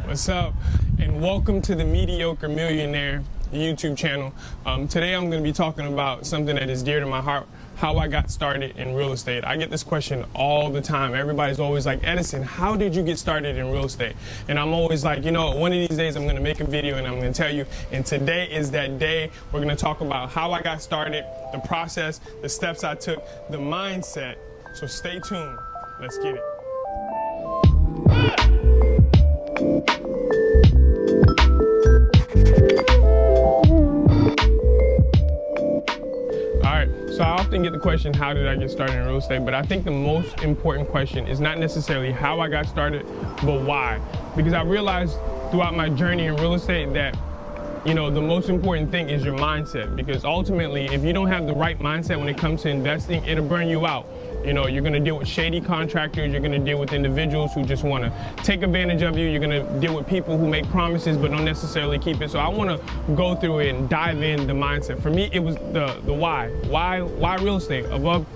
What's up? And welcome to the Mediocre Millionaire YouTube channel. Today I'm going to be talking about something that is dear to my heart, how I got started in real estate. I get this question all the time. Everybody's always like, Edison, how did you get started in real estate? And I'm always like, you know, one of these days I'm going to make a video and I'm going to tell you. And today is that day. We're going to talk about how I got started, the process, the steps I took, the mindset. So stay tuned. Let's get it. So I often get the question, how did I get started in real estate? But I think the most important question is not necessarily how I got started, but why. Because I realized throughout my journey in real estate that, you know, the most important thing is your mindset. Because ultimately, if you don't have the right mindset when it comes to investing, it'll burn you out. You know, you're gonna deal with shady contractors, you're gonna deal with individuals who just wanna take advantage of you, you're gonna deal with people who make promises but don't necessarily keep it. So I wanna go through it and dive in the mindset. For me, it was the why. Why real estate? Above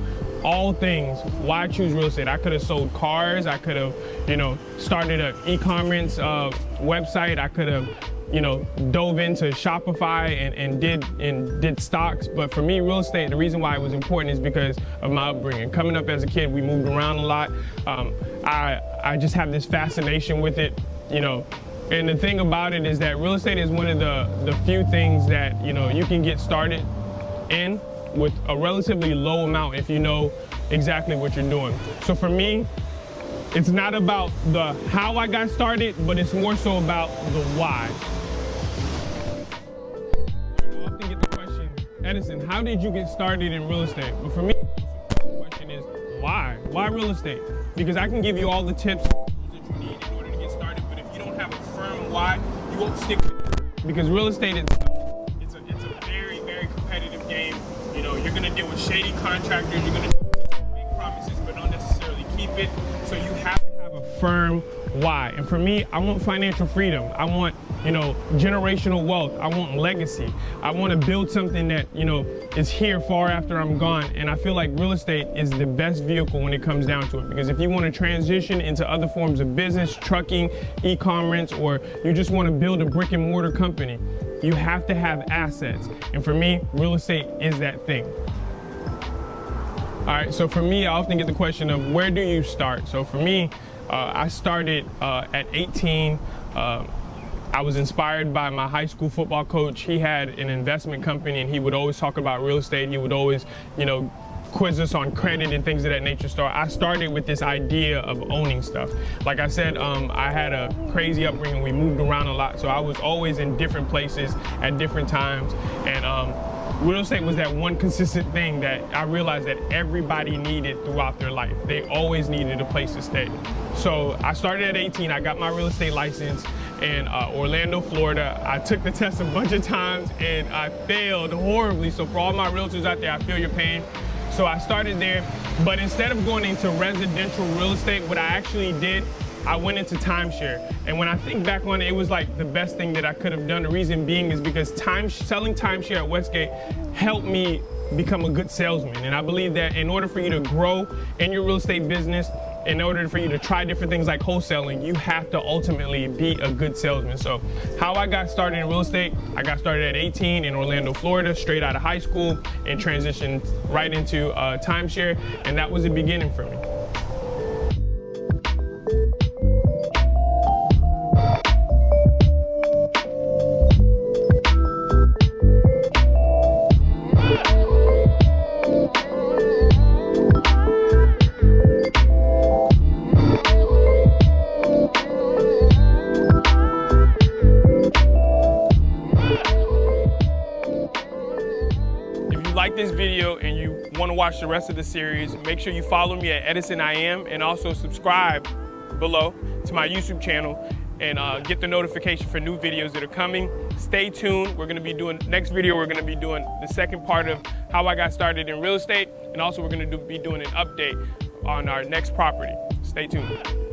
all things, why choose real estate? I could have sold cars, I could have, you know, started an e-commerce website, I could have, you know, dove into Shopify and did stocks. But for me, real estate, the reason why it was important is because of my upbringing. Coming up as a kid, we moved around a lot. I just have this fascination with it, you know. And the thing about it is that real estate is one of the few things that, you know, you can get started in with a relatively low amount if you know exactly what you're doing. So for me, it's not about the how I got started, but it's more so about the why. I often get the question, Edison, how did you get started in real estate? But for me, the question is, why? Why real estate? Because I can give you all the tips that you need in order to get started, but if you don't have a firm why, you won't stick with it. Because real estate, it's a very, very competitive game. You know, you're gonna deal with shady contractors, you're gonna make promises, but don't necessarily keep it. So you have to have a firm why. And for me, I want financial freedom. I want, you know, generational wealth. I want legacy. I want to build something that, you know, is here far after I'm gone. And I feel like real estate is the best vehicle when it comes down to it. Because if you want to transition into other forms of business, trucking, e-commerce, or you just want to build a brick and mortar company, you have to have assets. And for me, real estate is that thing. All right, so for me, I often get the question of where do you start? So for me, I started at 18. I was inspired by my high school football coach. He had an investment company and he would always talk about real estate. He would always, you know, quiz us on credit and things of that nature. So I started with this idea of owning stuff. Like I said, I had a crazy upbringing. We moved around a lot. So I was always in different places at different times. And real estate was that one consistent thing that I realized that everybody needed throughout their life. They always needed a place to stay. So I started at 18, I got my real estate license in Orlando, Florida. I took the test a bunch of times and I failed horribly. So for all my realtors out there, I feel your pain. So I started there, but instead of going into residential real estate, what I actually did, I went into timeshare. And when I think back on it, it was like the best thing that I could have done. The reason being is because selling timeshare at Westgate helped me become a good salesman. And I believe that in order for you to grow in your real estate business, in order for you to try different things like wholesaling, you have to ultimately be a good salesman. So how I got started in real estate, I got started at 18 in Orlando, Florida, straight out of high school, and transitioned right into timeshare. And that was the beginning for me. Like this video and you want to watch the rest of the series, make sure you follow me at Edison I Am and also subscribe below to my YouTube channel and get the notification for new videos that are coming. Stay tuned. We're going to be doing next video. We're going to be doing the second part of how I got started in real estate, and also we're going to be doing an update on our next property. Stay tuned.